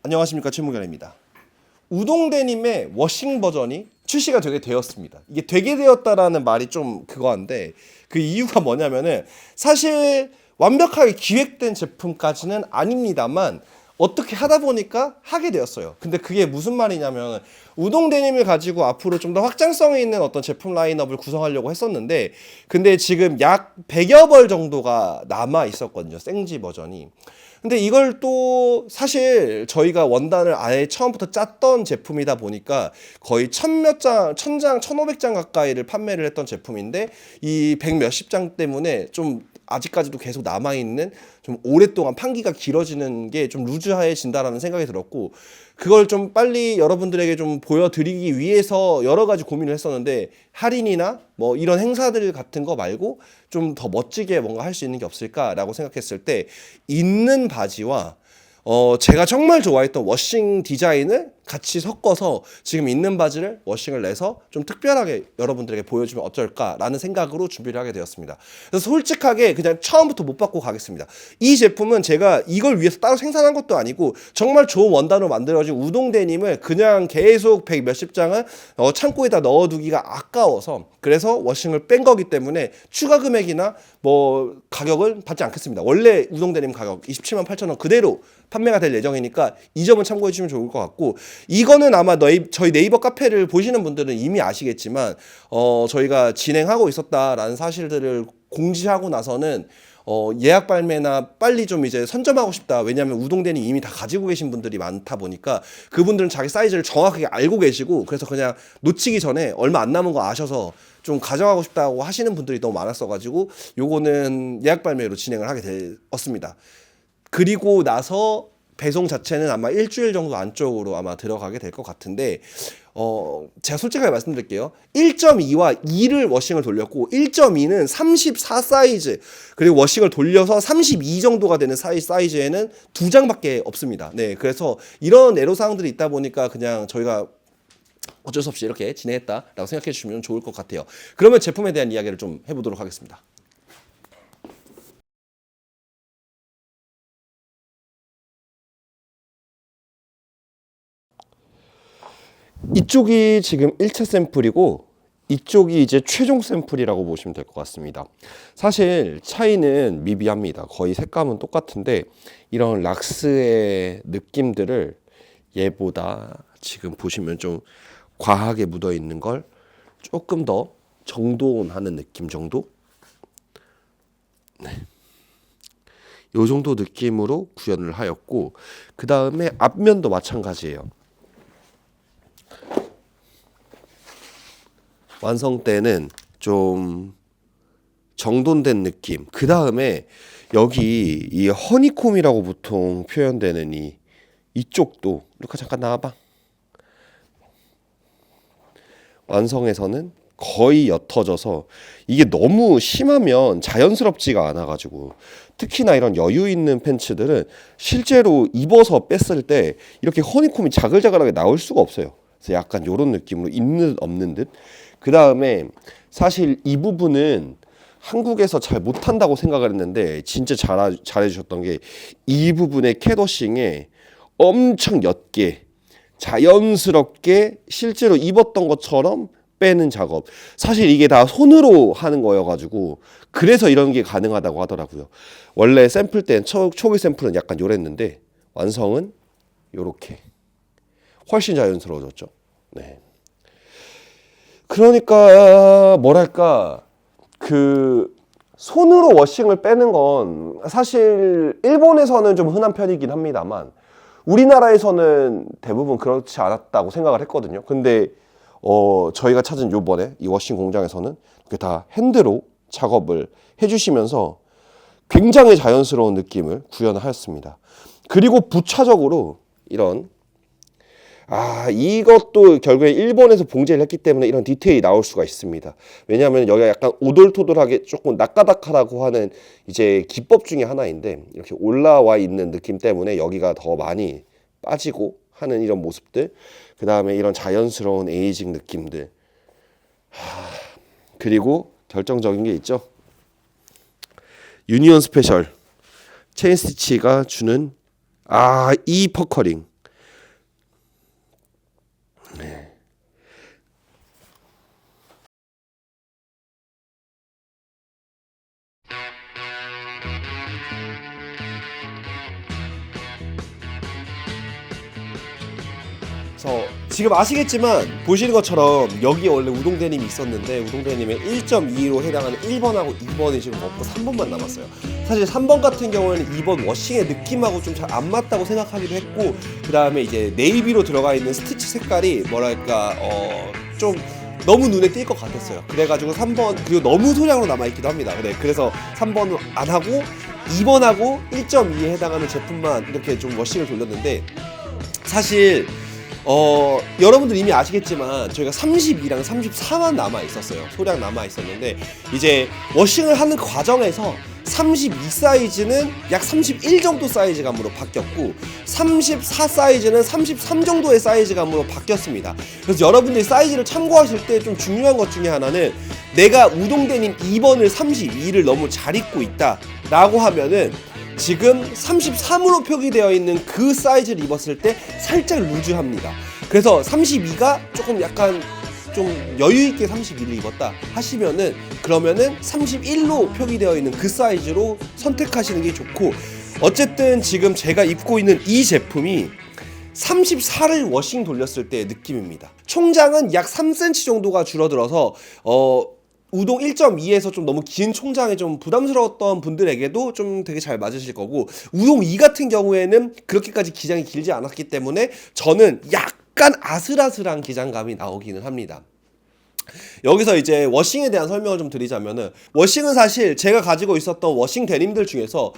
안녕하십니까, 최무견입니다. 우동데님의 워싱 버전이 출시가 되었습니다. 이게 되게 되었다라는 말이 좀 그거한데 그 이유가 뭐냐면은 사실 완벽하게 기획된 제품까지는 아닙니다만 어떻게 하다 보니까 하게 되었어요. 근데 그게 무슨 말이냐면 우동데님을 가지고 앞으로 좀 더 확장성이 있는 어떤 제품 라인업을 구성하려고 했었는데 근데 지금 약 100여 벌 정도가 남아 있었거든요. 생지 버전이. 근데 이걸 또 사실 저희가 원단을 아예 처음부터 짰던 제품이다 보니까 거의 천몇 장, 1000장, 1500장 가까이를 판매를 했던 제품인데 이 100 몇십 장 때문에 좀 아직까지도 계속 남아있는 좀 오랫동안 판기가 길어지는 게 좀 루즈해진다라는 생각이 들었고 그걸 좀 빨리 여러분들에게 좀 보여드리기 위해서 여러 가지 고민을 했었는데 할인이나 뭐 이런 행사들 같은 거 말고 좀 더 멋지게 뭔가 할 수 있는 게 없을까라고 생각했을 때 있는 바지와 제가 정말 좋아했던 워싱 디자인을 같이 섞어서 지금 있는 바지를 워싱을 내서 좀 특별하게 여러분들에게 보여주면 어쩔까라는 생각으로 준비를 하게 되었습니다. 그래서 솔직하게 그냥 처음부터 못 받고 가겠습니다. 이 제품은 제가 이걸 위해서 따로 생산한 것도 아니고 정말 좋은 원단으로 만들어진 우동데님을 그냥 계속 100 몇십 장을 창고에다 넣어두기가 아까워서 그래서 워싱을 뺀 거기 때문에 추가 금액이나 뭐 가격은 받지 않겠습니다. 원래 우동데님 가격 27만 8천 원 그대로 판매가 될 예정이니까 이 점은 참고해 주시면 좋을 것 같고 이거는 아마 저희 네이버 카페를 보시는 분들은 이미 아시겠지만 저희가 진행하고 있었다라는 사실들을 공지하고 나서는 예약 발매나 빨리 좀 이제 선점하고 싶다. 왜냐하면 우동대는 이미 다 가지고 계신 분들이 많다 보니까 그분들은 자기 사이즈를 정확하게 알고 계시고 그래서 그냥 놓치기 전에 얼마 안 남은 거 아셔서 좀 가져가고 싶다고 하시는 분들이 너무 많았어가지고 요거는 예약 발매로 진행을 하게 되었습니다. 그리고 나서 배송 자체는 아마 일주일 정도 안쪽으로 아마 들어가게 될 것 같은데 제가 솔직하게 말씀드릴게요. 1.2와 2를 워싱을 돌렸고 1.2는 34 사이즈 그리고 워싱을 돌려서 32 정도가 되는 사이즈에는 2장밖에 없습니다. 네, 그래서 이런 애로사항들이 있다 보니까 그냥 저희가 어쩔 수 없이 이렇게 진행했다라고 생각해 주시면 좋을 것 같아요. 그러면 제품에 대한 이야기를 좀 해보도록 하겠습니다. 이쪽이 지금 1차 샘플이고 이쪽이 이제 최종 샘플이라고 보시면 될 것 같습니다. 사실 차이는 미비합니다. 거의 색감은 똑같은데 이런 락스의 느낌들을 얘보다 지금 보시면 좀 과하게 묻어 있는 걸 조금 더 정돈하는 느낌 정도? 네. 요 정도 느낌으로 구현을 하였고 그 다음에 앞면도 마찬가지예요. 완성 때는 좀 정돈된 느낌. 그 다음에 여기 이 허니콤이라고 보통 표현되는 이쪽도 루카 잠깐 나와봐. 완성에서는 거의 옅어져서 이게 너무 심하면 자연스럽지가 않아가지고 특히나 이런 여유 있는 팬츠들은 실제로 입어서 뺐을 때 이렇게 허니콤이 자글자글하게 나올 수가 없어요. 그래서 약간 이런 느낌으로 있는 듯 없는 듯. 그 다음에 사실 이 부분은 한국에서 잘 못한다고 생각을 했는데 진짜 잘해주셨던 게 이 부분의 캣워싱에 엄청 옅게 자연스럽게 실제로 입었던 것처럼 빼는 작업. 사실 이게 다 손으로 하는 거여가지고 그래서 이런 게 가능하다고 하더라고요. 원래 샘플 땐 초기 샘플은 약간 요랬는데 완성은 요렇게 훨씬 자연스러워졌죠. 네. 그러니까 뭐랄까 그 손으로 워싱을 빼는 건 사실 일본에서는 좀 흔한 편이긴 합니다만 우리나라에서는 대부분 그렇지 않았다고 생각을 했거든요. 근데 저희가 찾은 요번에 이 워싱 공장에서는 이렇게 다 핸드로 작업을 해주시면서 굉장히 자연스러운 느낌을 구현하였습니다. 그리고 부차적으로 이런 이것도 결국에 일본에서 봉제를 했기 때문에 이런 디테일이 나올 수가 있습니다. 왜냐하면 여기가 약간 오돌토돌하게 조금 낯가닥하다고 하는 이제 기법 중에 하나인데 이렇게 올라와 있는 느낌 때문에 여기가 더 많이 빠지고 하는 이런 모습들, 그 다음에 이런 자연스러운 에이징 느낌들, 그리고 결정적인 게 있죠. 유니온 스페셜 체인 스티치가 주는 이 퍼커링. 그래서 지금 아시겠지만 보시는 것처럼 여기에 원래 우동 데님이 있었는데 우동 데님의 1.2로 해당하는 1번하고 2번이 지금 없고 3번만 남았어요. 사실 3번 같은 경우에는 2번 워싱의 느낌하고 좀 잘 안 맞다고 생각하기도 했고, 그 다음에 이제 네이비로 들어가 있는 스티치 색깔이 뭐랄까 좀 너무 눈에 띌 것 같았어요. 그래가지고 3번, 그리고 너무 소량으로 남아있기도 합니다. 네, 그래서 3번은 안 하고 2번하고 1.2에 해당하는 제품만 이렇게 좀 워싱을 돌렸는데, 사실 여러분들 이미 아시겠지만 저희가 32랑 34만 남아 있었어요. 소량 남아 있었는데 이제 워싱을 하는 과정에서 32 사이즈는 약 31 정도 사이즈감으로 바뀌었고 34 사이즈는 33 정도의 사이즈감으로 바뀌었습니다. 그래서 여러분들이 사이즈를 참고하실 때 좀 중요한 것 중에 하나는, 내가 우동데님 2번을 32를 너무 잘 입고 있다 라고 하면은 지금 33으로 표기되어 있는 그 사이즈를 입었을 때 살짝 루즈합니다. 그래서 32가 조금 약간 좀 여유있게 32를 입었다 하시면은, 그러면은 31로 표기되어 있는 그 사이즈로 선택하시는 게 좋고, 어쨌든 지금 제가 입고 있는 이 제품이 34를 워싱 돌렸을 때의 느낌입니다. 총장은 약 3cm 정도가 줄어들어서 우동 1.2에서 좀 너무 긴 총장이 좀 부담스러웠던 분들에게도 좀 되게 잘 맞으실 거고, 우동 2 같은 경우에는 그렇게까지 기장이 길지 않았기 때문에 저는 약간 아슬아슬한 기장감이 나오기는 합니다. 여기서 이제 워싱에 대한 설명을 좀 드리자면은, 워싱은 사실 제가 가지고 있었던 워싱 데님들 중에서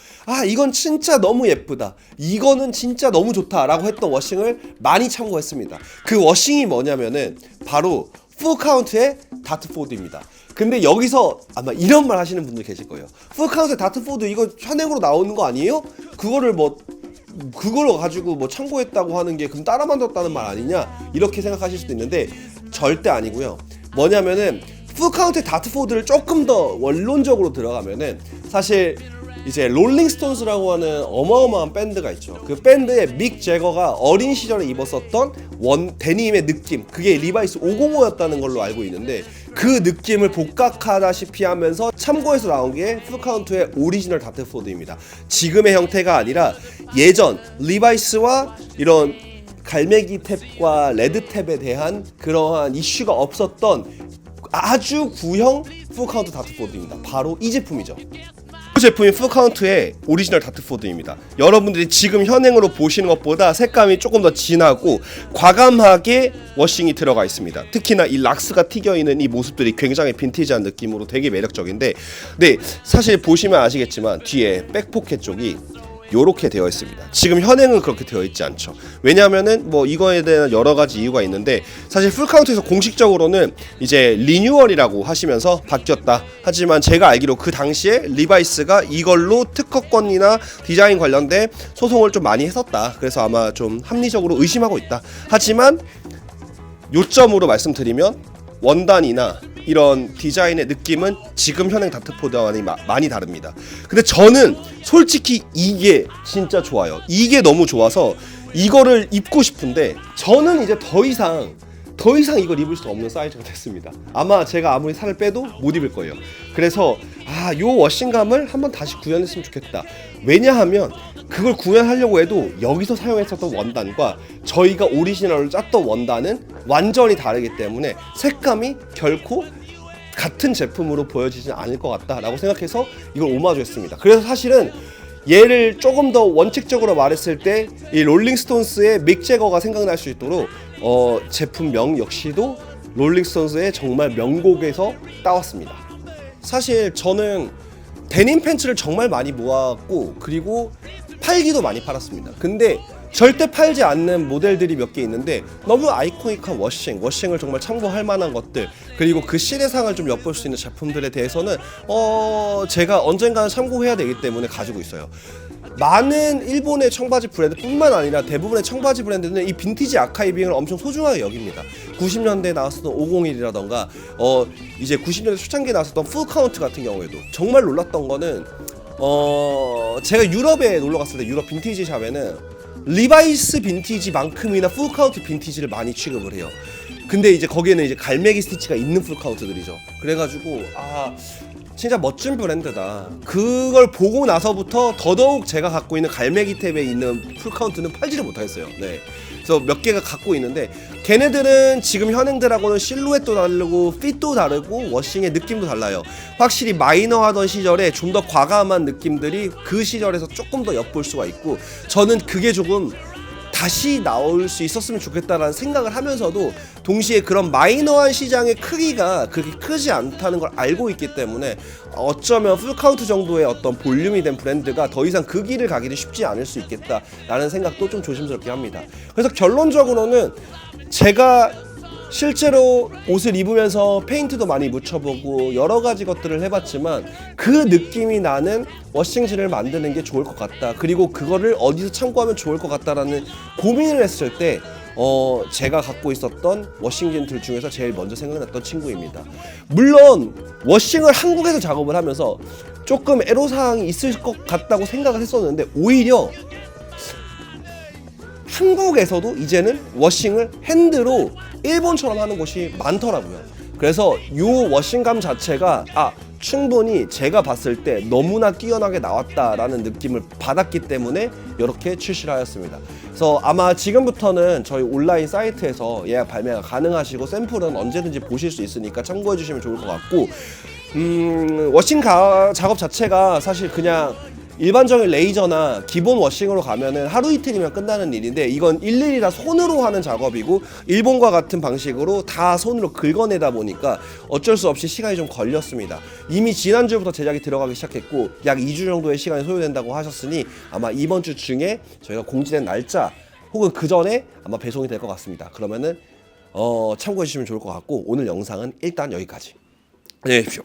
이건 진짜 너무 예쁘다, 이거는 진짜 너무 좋다 라고 했던 워싱을 많이 참고했습니다. 그 워싱이 뭐냐면은 바로 풀카운트의 다트포드입니다. 근데 여기서 아마 이런 말 하시는 분들 계실 거예요. 풀카운트의 다트포드 이거 현행으로 나오는 거 아니에요? 그걸로 가지고 뭐 참고했다고 하는 게 그럼 따라 만들었다는 말 아니냐? 이렇게 생각하실 수도 있는데 절대 아니고요. 뭐냐면은 풀카운트의 다트포드를 조금 더 원론적으로 들어가면은, 사실 이제 롤링스톤스라고 하는 어마어마한 밴드가 있죠. 그 밴드의 믹 제거가 어린 시절에 입었었던 데님의 느낌, 그게 리바이스 505였다는 걸로 알고 있는데, 그 느낌을 복각하다시피 하면서 참고해서 나온 게 풀카운트의 오리지널 다트포드입니다. 지금의 형태가 아니라 예전 리바이스와 이런 갈매기 탭과 레드 탭에 대한 그러한 이슈가 없었던 아주 구형 풀카운트 다트포드입니다. 바로 이 제품이죠. 그 제품이 풀카운트의 오리지널 다트포드입니다. 여러분들이 지금 현행으로 보시는 것보다 색감이 조금 더 진하고 과감하게 워싱이 들어가 있습니다. 특히나 이 락스가 튀겨있는 이 모습들이 굉장히 빈티지한 느낌으로 되게 매력적인데, 네, 사실 보시면 아시겠지만 뒤에 백포켓 쪽이 요렇게 되어 있습니다. 지금 현행은 그렇게 되어 있지 않죠. 왜냐하면은 뭐 이거에 대한 여러 가지 이유가 있는데, 사실 풀카운트에서 공식적으로는 이제 리뉴얼이라고 하시면서 바뀌었다. 하지만 제가 알기로 그 당시에 리바이스가 이걸로 특허권이나 디자인 관련된 소송을 좀 많이 했었다. 그래서 아마 좀 합리적으로 의심하고 있다. 하지만 요점으로 말씀드리면 원단이나 이런 디자인의 느낌은 지금 현행 다트포드와 많이 다릅니다. 근데 저는 솔직히 이게 진짜 좋아요. 이게 너무 좋아서 이거를 입고 싶은데, 저는 이제 더 이상 이걸 입을 수 없는 사이즈가 됐습니다. 아마 제가 아무리 살을 빼도 못 입을 거예요. 그래서 요 워싱감을 한번 다시 구현했으면 좋겠다. 왜냐하면 그걸 구현하려고 해도 여기서 사용했었던 원단과 저희가 오리지널로 짰던 원단은 완전히 다르기 때문에 색감이 결코 같은 제품으로 보여지지 않을 것 같다라고 생각해서 이걸 오마주했습니다. 그래서 사실은 얘를 조금 더 원칙적으로 말했을 때 이 롤링스톤스의 믹 제거가 생각날 수 있도록 제품명 역시도 롤링스톤스의 정말 명곡에서 따왔습니다. 사실 저는 데님 팬츠를 정말 많이 모았고, 그리고 팔기도 많이 팔았습니다. 근데 절대 팔지 않는 모델들이 몇 개 있는데, 너무 아이코닉한 워싱을 정말 참고할 만한 것들, 그리고 그 시대상을 좀 엿볼 수 있는 제품들에 대해서는 제가 언젠가는 참고해야 되기 때문에 가지고 있어요. 많은 일본의 청바지 브랜드 뿐만 아니라 대부분의 청바지 브랜드는 이 빈티지 아카이빙을 엄청 소중하게 여깁니다. 90년대에 나왔었던 501이라던가 이제 90년대 초창기에 나왔었던 풀카운트 같은 경우에도 정말 놀랐던 거는, 제가 유럽에 놀러 갔을 때 유럽 빈티지 샵에는 리바이스 빈티지만큼이나 풀카운트 빈티지를 많이 취급을 해요. 근데 이제 거기에는 이제 갈매기 스티치가 있는 풀카운트들이죠. 그래가지고 진짜 멋진 브랜드다. 그걸 보고 나서부터 더더욱 제가 갖고 있는 갈매기 탭에 있는 풀카운트는 팔지를 못하겠어요. 네. 그래서 몇 개가 갖고 있는데 걔네들은 지금 현행들하고는 실루엣도 다르고 핏도 다르고 워싱의 느낌도 달라요. 확실히 마이너하던 시절에 좀 더 과감한 느낌들이 그 시절에서 조금 더 엿볼 수가 있고 저는 그게 조금 다시 나올 수 있었으면 좋겠다라는 생각을 하면서도 동시에 그런 마이너한 시장의 크기가 그렇게 크지 않다는 걸 알고 있기 때문에 어쩌면 풀카운트 정도의 어떤 볼륨이 된 브랜드가 더 이상 그 길을 가기는 쉽지 않을 수 있겠다라는 생각도 좀 조심스럽게 합니다. 그래서 결론적으로는 제가 실제로 옷을 입으면서 페인트도 많이 묻혀보고 여러 가지 것들을 해봤지만 그 느낌이 나는 워싱지를 만드는 게 좋을 것 같다. 그리고 그거를 어디서 참고하면 좋을 것 같다라는 고민을 했을 때 제가 갖고 있었던 워싱진들 중에서 제일 먼저 생각났던 친구입니다. 물론 워싱을 한국에서 작업을 하면서 조금 애로사항이 있을 것 같다고 생각을 했었는데 오히려 한국에서도 이제는 워싱을 핸드로 일본처럼 하는 곳이 많더라고요. 그래서 이 워싱감 자체가 충분히 제가 봤을 때 너무나 뛰어나게 나왔다라는 느낌을 받았기 때문에 이렇게 출시를 하였습니다. 그래서 아마 지금부터는 저희 온라인 사이트에서 예약 발매가 가능하시고 샘플은 언제든지 보실 수 있으니까 참고해 주시면 좋을 것 같고 워싱 작업 자체가 사실 그냥 일반적인 레이저나 기본 워싱으로 가면은 하루 이틀이면 끝나는 일인데 이건 일일이 다 손으로 하는 작업이고 일본과 같은 방식으로 다 손으로 긁어내다 보니까 어쩔 수 없이 시간이 좀 걸렸습니다. 이미 지난주부터 제작이 들어가기 시작했고 약 2주 정도의 시간이 소요된다고 하셨으니 아마 이번 주 중에 저희가 공지된 날짜 혹은 그 전에 아마 배송이 될 것 같습니다. 그러면은 참고해 주시면 좋을 것 같고 오늘 영상은 일단 여기까지. 안녕히 계십시오.